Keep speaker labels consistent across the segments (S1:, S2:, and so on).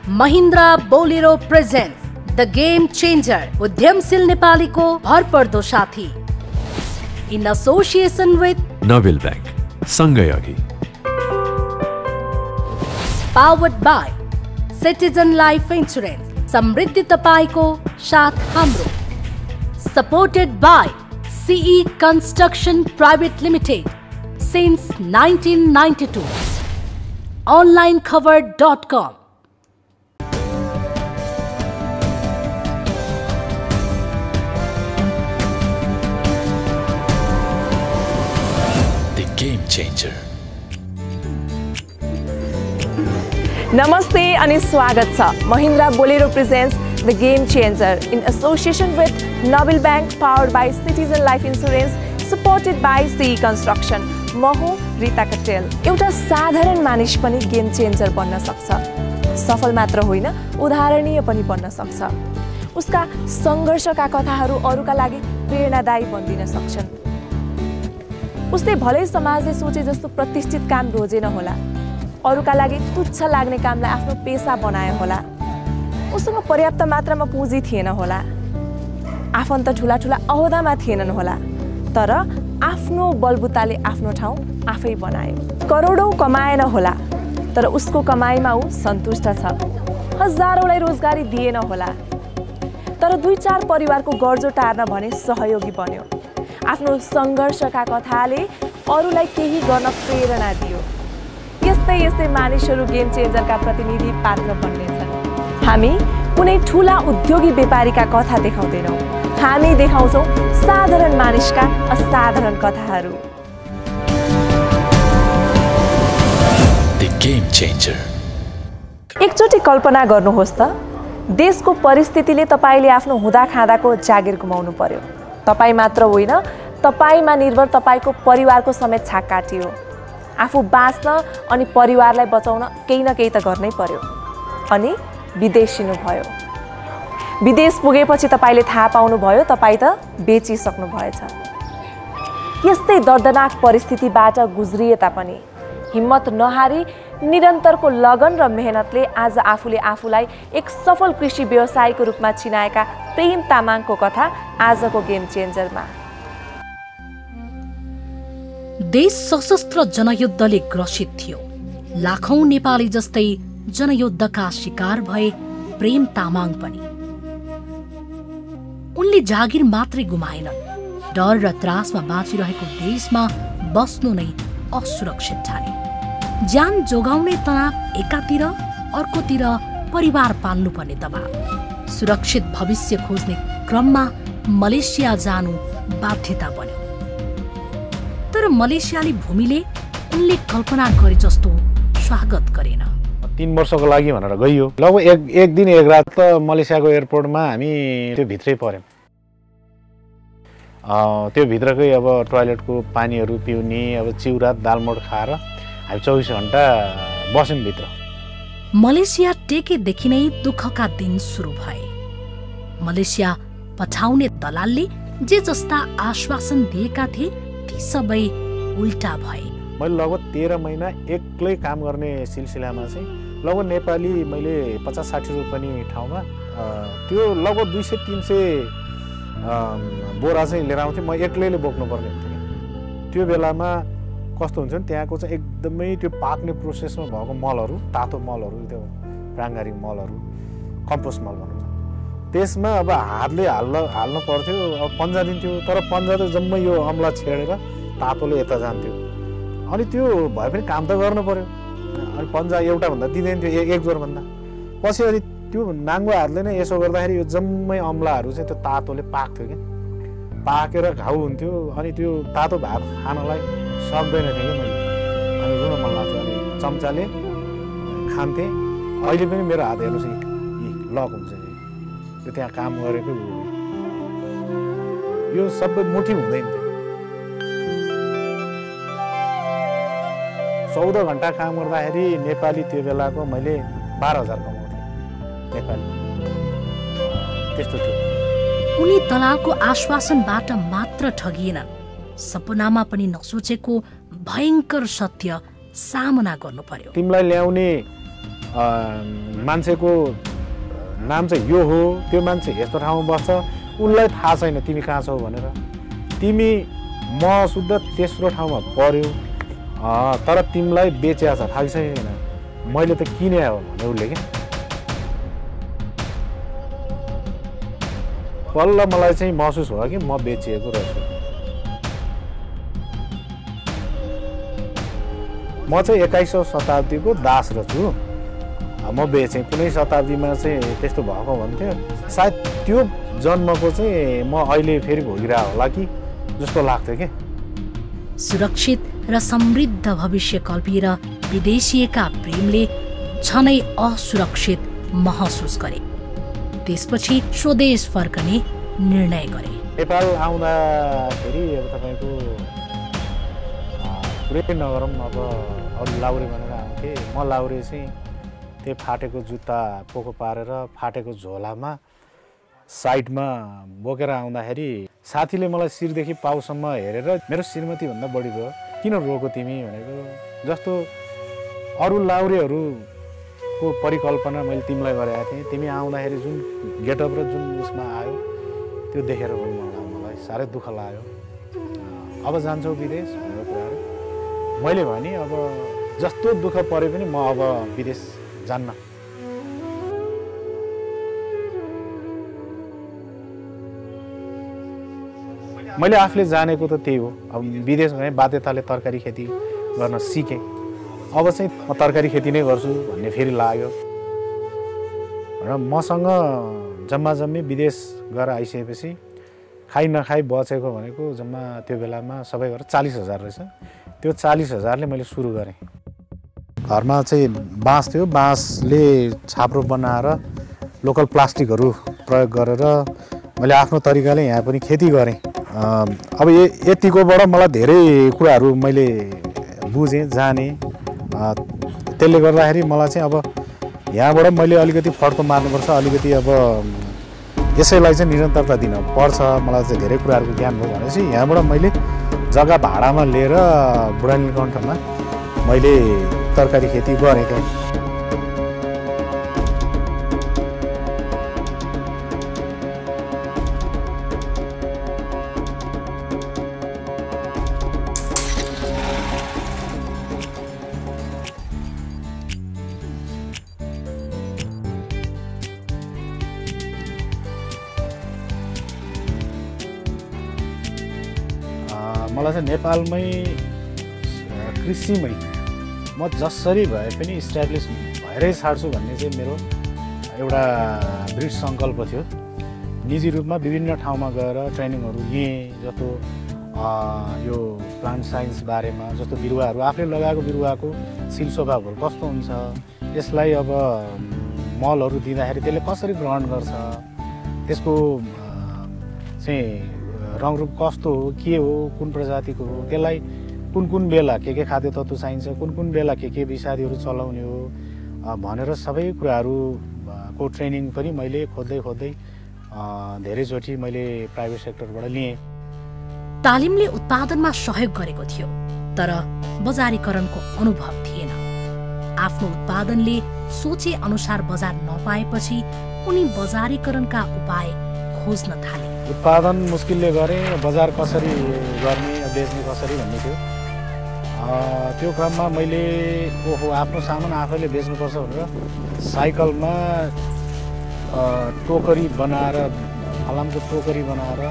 S1: Mahindra Bolero presents the game changer उद्यमशील नेपालीको भरपर्दो साथी in association with
S2: Nobel bank सँगै अघि
S1: powered by citizen life insurance समृद्धि तपाईको साथ हाम्रो supported by CE Construction Private Limited since 1992 onlinecover.com
S2: The Game Changer.
S3: नमस्ते अनि स्वागत छ Mahindra Bolero presents the game changer in association with Nobel bank powered by citizen life insurance supported by CE construction. म हुँ रिता कटेल। एउटा साधारण मानिस पनि गेम चेन्जर बन्न सक्छ। सफल मात्र होइन, उदाहरणीय पनि बन्न सक्छ। उसका सङ्घर्षका कथाहरू अरूका लागि प्रेरणादायी बनिदिन सक्छन्। उसले भलै समाजले सोचे जस्तो प्रतिष्ठित काम रोजेन होला, अरूका लागि तुच्छ लाग्ने कामलाई आफ्नो पेसा बनायो होला। उसँग पर्याप्त मात्रामा पुँजी थिएन होला, आफन्त ठुला ठुला अहोदामा थिएनन् होला, तर आफ्नो बलबुताले आफ्नो ठाउँ आफै बनायो। करोडौँ कमाएन होला, तर उसको कमाईमा ऊ सन्तुष्ट छ। हजारौँलाई रोजगारी दिएन होला, तर 2-4 परिवारको गर्जो टार्न भने सहयोगी बन्यो। आफ्नो सङ्घर्षका कथाले अरूलाई केही गर्न प्रेरणा दियो। यस्तै मानिसहरू गेम चेन्जरका प्रतिनिधि पात्र बन्नेछन्। हामी कुनै ठुला उद्योगी व्यापारीका कथा देखाउँदैनौँ, हामी देखाउँछौँ साधारण मानिसका असाधारण कथाहरू।
S2: The Game Changer.
S3: एकचोटि कल्पना गर्नुहोस् त, देशको परिस्थितिले तपाईँले आफ्नो हुँदा खाँदाको जागिर गुमाउनु पर्यो। तपाईँ मात्र होइन, तपाईँमा निर्भर तपाईँको परिवारको समेत छाक काटियो। आफू बाँच्न अनि परिवारलाई बचाउन केही न केही त गर्नै पर्यो। अनि विदेशिनु भयो। विदेश पुगेपछि तपाईँले थाहा पाउनुभयो तपाईँ त बेचिसक्नु भएछ। यस्तै दर्दनाक परिस्थितिबाट गुज्रिए तापनि हिम्मत नहारी निरन्तरको लगन र मेहनतले आज आफूले आफूलाई एक सफल कृषि व्यवसायीको रूपमा चिनाएका प्रेम तामाङको कथा आजको गेम चेन्जरमा।
S1: देश सशस्त्र जनयुद्धले ग्रसित थियो। लाखौं नेपाली जस्तै जनयुद्धका शिकार भए प्रेम तामाङ पनि। उनले जागिर मात्रै गुमाएनन्, डर र त्रासमा बाँचिरहेको देशमा बस्नु नै असुरक्षित ठाने। ज्यान जोगाउने तनाव एकातिर, अर्कोतिर परिवार पाल्नुपर्ने दबाव। सुरक्षित भविष्य खोज्ने क्रममा मलेसिया जानु बाध्यता बन्यो। तर मलेसियाली भूमिले उनले कल्पना गरे जस्तो स्वागत गरेन।
S4: 3 वर्षको लागि भनेर गइयो। लगभग एक दिन एक रात त मलेसियाको एयरपोर्टमा हामी त्यो भित्रै पर्यौँ। त्यो भित्रकै अब टोयलेटको पानीहरू पिउने, अब चिउरा दालमोट खाएर हामी 24 घण्टा बस्यौँ भित्र।
S1: मलेसिया टेकेदेखि नै दुःखका दिन सुरु भए। मलेसिया पठाउने दलालले जे जस्ता आश्वासन दिएका थिए ती सबै उल्टा भए।
S4: मैले लगभग 13 महिना एक्लै काम गर्ने सिलसिलामा चाहिँ लगभग नेपाली मैले 50-60 रुपियाँ ठाउँमा त्यो लगभग 200-300 बोरा चाहिँ लिएर आउँथेँ। म एक्लैले बोक्नुपर्ने हुन्थ्यो। त्यो बेलामा कस्तो हुन्छ नि, त्यहाँको चाहिँ एकदमै त्यो पाक्ने प्रोसेसमा भएको मलहरू, तातो मलहरू, त्यो प्राङ्गारिक मलहरू, कम्पोस्ट मल भनौँ न, त्यसमा अब हातले हाल्नु पर्थ्यो। अब पन्जा दिन्थ्यो, तर पन्जा त जम्मै यो अम्ला छेडेर तातोले यता जान्थ्यो। अनि त्यो भए पनि काम त गर्नु पर्यो। अनि पन्जा एउटा भन्दा दिँदैन थियो, एक जोरभन्दा पछि अनि त्यो नाङ्गो हातले नै यसो गर्दाखेरि यो जम्मै अम्लाहरू चाहिँ त्यो तातोले पाक्थ्यो क्या, पाकेर घाउ हुन्थ्यो। अनि त्यो तातो भात खानलाई सक्दैन थिएँ कि मैले। अनि रुन मन लाग्थ्यो। अनि चम्चाले खान्थेँ। अहिले पनि मेरो हात हेर्नुहोस् यी लक हुन्छ, त्यो त्यहाँ काम गरेको यो सबै मुठी हुँदैन थियो। 14 घण्टा काम गर्दाखेरि नेपाली त्यो बेलाको मैले 12,000 कमाउँथेँ नेपाली। त्यस्तो थियो।
S1: उनी दलालको आश्वासनबाट मात्र ठगिएनन्, सपनामा पनि नसोचेको भयङ्कर सत्य सामना गर्नु पर्यो।
S4: तिमीलाई ल्याउने मान्छेको नाम चाहिँ यो हो, त्यो मान्छे यस्तो ठाउँमा बस्छ, उसलाई थाहा छैन तिमी कहाँ छौ भनेर। तिमी म शुद्ध तेस्रो ठाउँमा पर्यो, तर तिमीलाई बेच्या छ, थाहा छैन, मैले त किने हो भने उसले क्या। बल्ल मलाई चाहिँ महसुस भयो कि म बेचिएको रहेछु। म चाहिँ 21औं शताब्दीको दास रहेछु। म बेचेँ, कुनै शताब्दीमा चाहिँ त्यस्तो भएको भन्थ्यो, सायद त्यो जन्मको चाहिँ म अहिले फेरि भोगिरहेको होला कि जस्तो लाग्थ्यो कि।
S1: सुरक्षित र समृद्ध भविष्य कल्पिएर विदेशिएका प्रेमले झनै असुरक्षित महसुस गरे। त्यसपछि स्वदेश फर्कने निर्णय गरे।
S4: नेपाल आउँदाखेरि अब तपाईँको पुरै नगरौँ, अब अरू लाउरे भनेर आउँथे। म लाउरे चाहिँ त्यो फाटेको जुत्ता पोको पारेर फाटेको झोलामा साइडमा बोकेर आउँदाखेरि साथीले मलाई शिरदेखि पाउसम्म हेरेर मेरो श्रीमतीभन्दा बढी भयो, किन रोको तिमी भनेको। जस्तो अरू लाउरेहरूको परिकल्पना मैले तिमीलाई गरेको थिएँ, तिमी आउँदाखेरि जुन गेटअप र जुन उसमा आयो त्यो देखेर मलाई साह्रै दुःख लाग्यो। अब जान्छौ विदेश भनेर कुराहरू मैले भने, अब जस्तो दुःख परे पनि म अब विदेश जान्न। मैले आफूले जानेको त त्यही हो। अब विदेश गएँ, बाध्यताले तरकारी खेती गर्न सिकेँ। अब चाहिँ म तरकारी खेती नै गर्छु भन्ने फेरि लाग्यो र मसँग जम्मा जम्मी विदेश गएर आइसकेपछि खाइ नखाइ बचेको भनेको जम्मा त्यो बेलामा सबै गरेर 40,000 रहेछ। त्यो 40,000ले मैले सुरु गरेँ। घरमा चाहिँ बाँस थियो, बाँसले छाप्रो बनाएर लोकल प्लास्टिकहरू प्रयोग गरेर मैले आफ्नो तरिकाले यहाँ पनि खेती गरेँ। अब यतिकोबाट मलाई धेरै कुराहरू मैले बुझेँ, जाने। त्यसले गर्दाखेरि मलाई चाहिँ अब यहाँबाट मैले अलिकति फड्को मार्नुपर्छ, अलिकति अब यसैलाई चाहिँ निरन्तरता दिन पर्छ। मलाई चाहिँ धेरै कुराहरूको ज्ञान भयो भनेपछि यहाँबाट मैले जग्गा भाडामा लिएर बुढा नीलकण्ठमा मैले तरकारी खेती गरेँ त्यहाँ। मलाई चाहिँ नेपालमै कृषिमै म जसरी भए पनि इस्टाब्लिस भएरै छाड्छु भन्ने चाहिँ मेरो एउटा दृढ सङ्कल्प थियो। निजी रूपमा विभिन्न ठाउँमा गएर ट्रेनिङहरू लिएँ, जस्तो यो प्लान्ट साइन्स बारेमा, जस्तो बिरुवाहरू आफूले लगाएको बिरुवाको सिल स्वभावहरू कस्तो हुन्छ, यसलाई अब मलहरू दिँदाखेरि त्यसले कसरी ग्रहण गर्छ, त्यसको चाहिँ रङरूप कस्तो हो, के हो, कुन प्रजातिको हो, त्यसलाई कुन कुन बेला के खाद्य तत्त्व चाहिन्छ, कुन कुन बेला के विषादीहरू चलाउने हो भनेर सबै कुराहरूको ट्रेनिङ पनि मैले खोज्दै धेरैचोटि मैले प्राइभेट सेक्टरबाट लिएँ।
S1: तालिमले उत्पादनमा सहयोग गरेको थियो, तर बजारीकरणको अनुभव थिएन। आफ्नो उत्पादनले सोचे अनुसार बजार नपाएपछि उनी बजारीकरणका उपाय खोज्न थाले।
S4: उत्पादन मुस्किलले गरेँ, बजार कसरी गर्ने, बेच्ने कसरी भन्ने थियो। त्यो क्रममा मैले आफ्नो सामान आफैले बेच्नुपर्छ भनेर साइकलमा टोकरी बनाएर, फलामको टोकरी बनाएर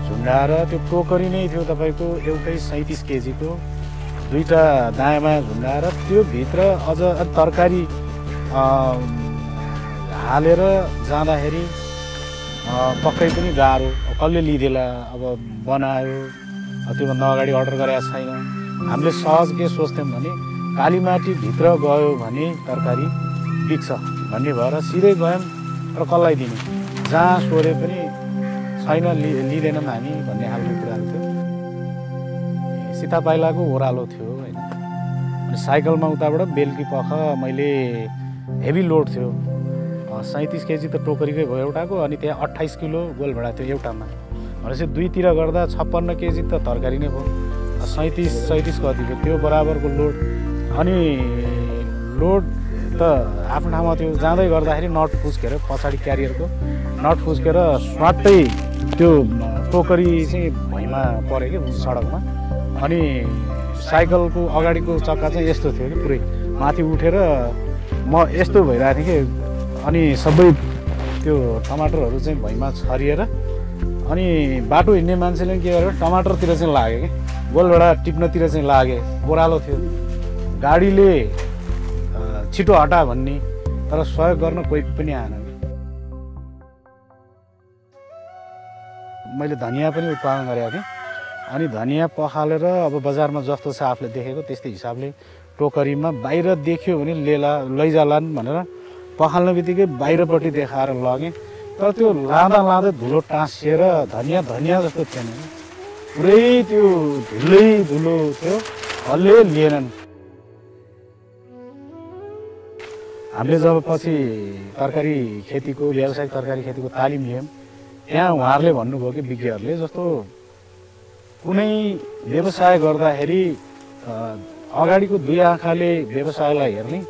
S4: झुन्डाएर, त्यो टोकरी नै थियो तपाईँको एउटै 37 केजीको, दुईवटा दायाँ बायाँ झुन्डाएर त्यो भित्र अझ तरकारी हालेर जाँदाखेरि पक्कै पनि गाह्रो। कसले लिँदेला, अब बनायो, त्योभन्दा अगाडि अर्डर गरेको छैन। हामीले सहज के सोच्थ्यौँ भने कालीमाटी भित्र गयो भने तरकारी बिग्छ भन्ने भएर सिधै गयौँ र कसलाई दिने, जहाँ सोधे पनि छैन, लिँदैनौँ हामी भन्ने खालको कुराहरू थियो। सीतापाइलाको ओह्रालो थियो होइन। अनि साइकलमा उताबाट बेलुकी पख मैले हेभी लोड थियो, 37 केजी त टोकरीकै भयो एउटाको, अनि त्यहाँ 28 किलो गोलभेडा थियो एउटामा। भनेपछि दुईतिर गर्दा 56 केजी त तरकारी नै भयो। 37 कति भयो त्यो बराबरको लोड। अनि लोड त आफ्नो ठाउँमा त्यो जाँदै गर्दाखेरि नट फुस्केर पछाडि क्यारियरको नट फुस्केर स्वाटै त्यो टोकरी चाहिँ भुइँमा पऱ्यो कि सडकमा अनि साइकलको अगाडिको चक्का चाहिँ यस्तो थियो कि पुरै माथि उठेर म यस्तो भइरहेको थिएँ कि अनि सबै त्यो टमाटरहरू चाहिँ भुइँमा छरिएर अनि बाटो हिँड्ने मान्छेले के गर्यो टमाटरतिर चाहिँ लाग्यो कि गोलभेडा टिप्नतिर चाहिँ लागे ओह्रालो थियो गाडीले छिटो हटा भन्ने तर सहयोग गर्न कोही पनि आएन। मैले धनियाँ पनि उत्पादन गरेको थिएँ अनि धनियाँ पखालेर अब बजारमा जस्तो छ आफूले देखेको त्यस्तै हिसाबले टोकरीमा बाहिर देख्यो भने लैजालान् भनेर पखाल्ने बित्तिकै बाहिरपट्टि देखाएर लगेँ तर त्यो लाँदा धुलो टाँसिएर धनियाँ जस्तो थिएन पुरै त्यो धुलो थियो हल्ले लिएनन्। हामीले जब पछि तरकारी खेतीको व्यावसायिक तरकारी खेतीको तालिम लियौँ त्यहाँ उहाँहरूले भन्नुभयो कि विज्ञहरूले जस्तो कुनै व्यवसाय गर्दाखेरि अगाडिको दुई आँखाले व्यवसायलाई हेर्ने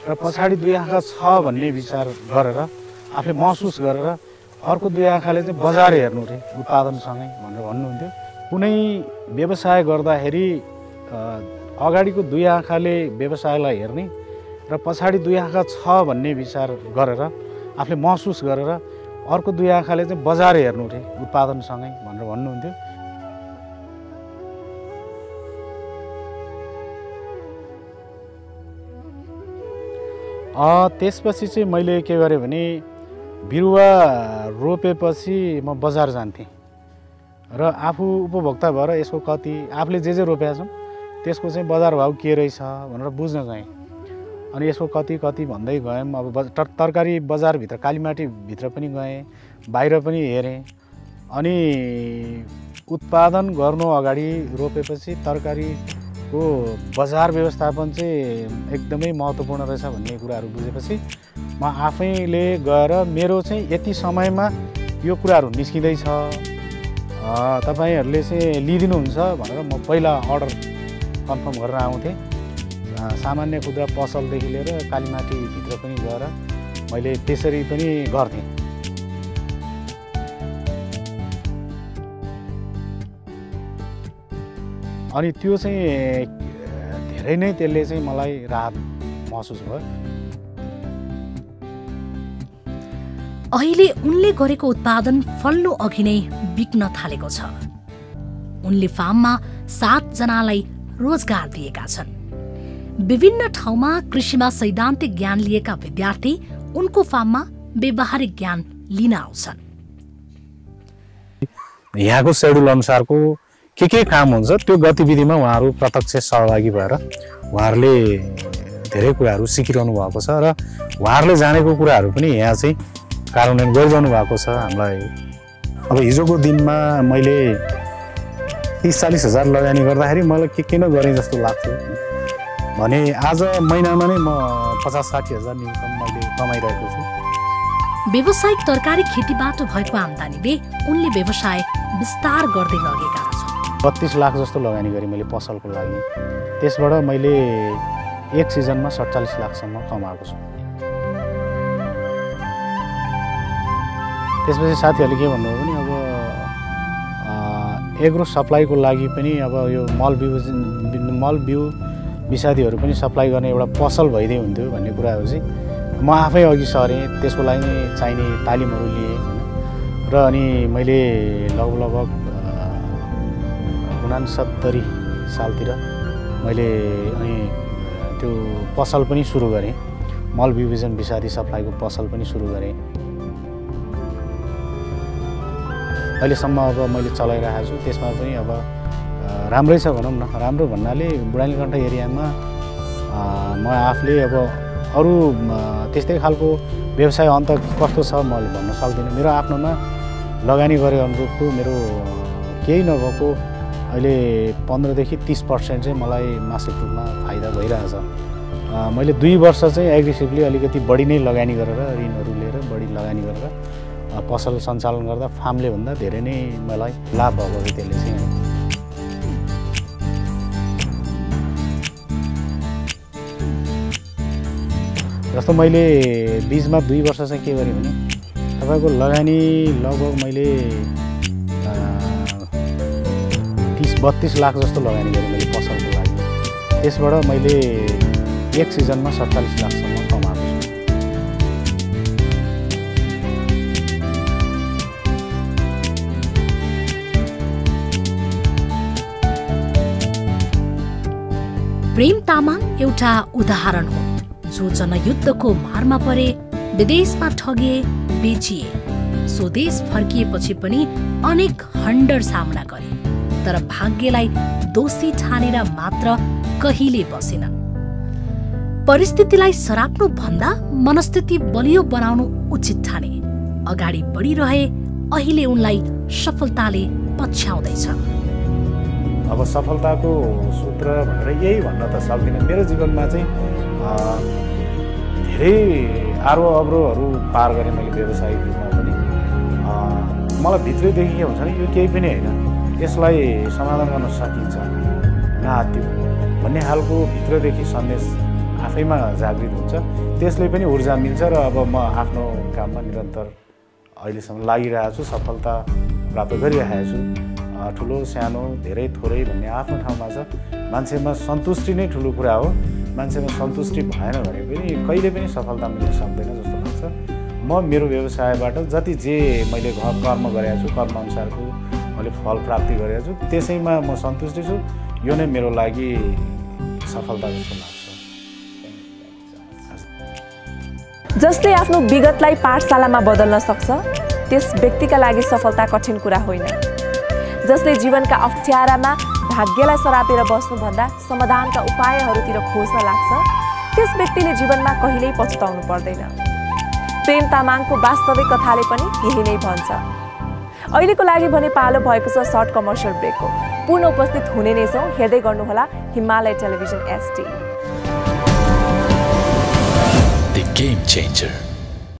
S4: र पछाडि दुई आँखा छ भन्ने विचार गरेर आफूले महसुस गरेर अर्को दुई आँखाले चाहिँ बजार हेर्नु रे उत्पादनसँगै भनेर भन्नुहुन्थ्यो। कुनै व्यवसाय गर्दाखेरि अगाडिको दुई आँखाले व्यवसायलाई हेर्ने र पछाडि दुई आँखा छ भन्ने विचार गरेर आफूले महसुस गरेर अर्को दुई आँखाले चाहिँ बजार हेर्नु रे उत्पादनसँगै भनेर भन्नुहुन्थ्यो। त्यसपछि चाहिँ मैले के गरेँ भने बिरुवा रोपेपछि म बजार जान्थेँ र आफू उपभोक्ता भएर यसको कति आफूले जे रोपेका छौँ त्यसको चाहिँ बजार भाउ के रहेछ भनेर बुझ्न गएँ अनि यसको कति भन्दै गएँ। अब तरकारी बजारभित्र कालीमाटीभित्र पनि गएँ बाहिर पनि हेरेँ अनि उत्पादन गर्नु अगाडि रोपेपछि तरकारीको बजार व्यवस्थापन चाहिँ एकदमै महत्त्वपूर्ण रहेछ भन्ने कुराहरू बुझेपछि म आफैले गएर मेरो चाहिँ यति समयमा यो कुराहरू निस्किँदैछ तपाईँहरूले चाहिँ लिइदिनुहुन्छ भनेर म पहिला अर्डर कन्फर्म गरेर आउँथेँ। सामान्य खुद्रा पसलदेखि लिएर कालीमाटीभित्र पनि गएर मैले त्यसरी पनि गर्थेँ। अनि त्यो चाहिँ धेरै नै त्यसले चाहिँ मलाई राहत महसुस भयो।
S1: अहिले उनले गरेको उत्पादन फल्नु अघि नै बिक्न थालेको छ। उनले फार्ममा 7 जनालाई रोजगार दिएका छन्। विभिन्न ठाउँमा कृषिमा सैद्धान्तिक ज्ञान लिएका विद्यार्थी उनको फार्ममा व्यवहारिक ज्ञान लिन आउँछन्।
S4: यहाँको शेड्युल अनुसारको के काम हुन्छ त्यो गतिविधिमा उहाँहरू प्रत्यक्ष सहभागी भएर उहाँहरूले धेरै कुराहरू सिकिरहनु भएको छ र उहाँहरूले जानेको कुराहरू पनि यहाँ चाहिँ कार्यान्वयन गरिरहनु भएको छ हामीलाई। अब हिजोको दिनमा मैले 30-40 हजार लगानी गर्दाखेरि मलाई के न गरेँ जस्तो लाग्थ्यो भने आज महिनामा नै म 50-60 हजार इन्कम मैले कमाइरहेको छु।
S1: व्यावसायिक तरकारी खेतीबाट भएको आम्दानीले उनले व्यवसाय विस्तार गर्दै लगेका छन्।
S4: 32 लाख जस्तो लगानी गरेँ मैले पसलको लागि। त्यसबाट मैले एक सिजनमा 47 लाखसम्म कमाएको छु। त्यसपछि साथीहरूले के भन्नुभयो भने अब एग्रो सप्लाईको लागि पनि अब यो मल बिउ विषादीहरू पनि सप्लाई गर्ने एउटा पसल भइदिए हुन्थ्यो भन्ने कुराहरू चाहिँ म आफै अघि सरेँ। त्यसको लागि चाहिने तालिमहरू लिएँ र अनि मैले लगभग 69 सालतिर मैले अनि त्यो पसल पनि सुरु गरेँ। मल बिउबिजन विषादी सप्लाईको पसल पनि सुरु गरेँ। अहिलेसम्म अब मैले चलाइरहेको छु। त्यसमा पनि अब राम्रै छ भनौँ न। राम्रो भन्नाले बुढानीकण्ठ एरियामा म आफूले अब अरू त्यस्तै खालको व्यवसाय अन्त कस्तो छ मैले भन्न सक्दिनँ। मेरो आफ्नोमा लगानी गरे अनुरूपको मेरो केही नभएको अहिले 15 देखि 30% चाहिँ मलाई मासिक रूपमा फाइदा भइरहेछ। मैले 2 वर्ष चाहिँ एग्रेसिभली अलिकति बढी नै लगानी गरेर ऋणहरू लिएर बढी लगानी गरेर पसल सञ्चालन गर्दा फार्मले भन्दा धेरै नै मलाई लाभ भएको थियो त्यसले चाहिँ। र जस्तो मैले बीचमा 2 वर्ष चाहिँ के गरेँ भने तपाईँको लगानी लगभग मैले 30-32 लाख जस्तो लगानी गरेँ मैले पसलको लागि। त्यसबाट मैले एक सिजनमा 47 लाखसम्म कमाएको छु।
S1: प्रेम तामाङ एउटा उदाहरण हो जो जनयुद्धको मारमा परे, विदेशमा ठगिए, बेचिए, स्वदेश फर्किएपछि पनि अनेक हन्डर सामना गरे, तर भाग्यलाई दोषी ठानेर मात्र कहिले बसेनन्। परिस्थितिलाई सराप्नु भन्दा मनस्थिति बलियो बनाउनु उचित ठाने अगाडि बढिरहे अहिले उनलाई सफलताले पछ्याउँदैछ।
S4: अब सफलताको सूत्र भनेर यही भन्न त सक्दिनँ। मेरो जीवनमा चाहिँ धेरै आरोह अवरोहहरू पार गरेँ मैले व्यावसायिक रूपमा पनि। मलाई भित्रैदेखि के हुन्छ भने यो केही पनि होइन, यसलाई समाधान गर्न सकिन्छ, नआत्तियो भन्ने खालको भित्रदेखि सन्देश आफैमा जागृत हुन्छ। त्यसले पनि ऊर्जा मिल्छ र अब म आफ्नो काममा निरन्तर अहिलेसम्म लागिरहेको छु, सफलता प्राप्त गरिरहेको छु। ठुलो सानो धेरै थोरै भन्ने आफ्नो ठाउँमा छ। मान्छेमा सन्तुष्टि नै ठुलो कुरा हो। मान्छेमा सन्तुष्टि भएन भने पनि कहिले पनि सफलता मिल्न सक्दैन जस्तो लाग्छ। म मेरो व्यवसायबाट जति जे मैले कर्म गरेको छु, कर्मअनुसारको मैले फल प्राप्ति गरेको छु, त्यसैमा म सन्तुष्टि छु। यो नै मेरो लागि सफलता जस्तो लाग्छ।
S3: जसले आफ्नो विगतलाई पाठशालामा बदल्न सक्छ त्यस व्यक्तिका लागि सफलता कठिन कुरा होइन। जसले जीवनका अप्ठ्यारामा भाग्यलाई सरापेर बस्नुभन्दा समाधानका उपायहरूतिर खोज्न लाग्छ त्यस व्यक्तिले जीवनमा कहिल्यै पछुताउनु पर्दैन। प्रेम तामाङको वास्तविक कथाले पनि यही नै भन्छ। अहिलेको लागि भने पालो भएको छ सर्ट कमर्सियल ब्रेकको। पूर्ण उपस्थित हुने नै छौँ। हेर्दै गर्नुहोला Himalaya television HD।
S2: The Game Changer.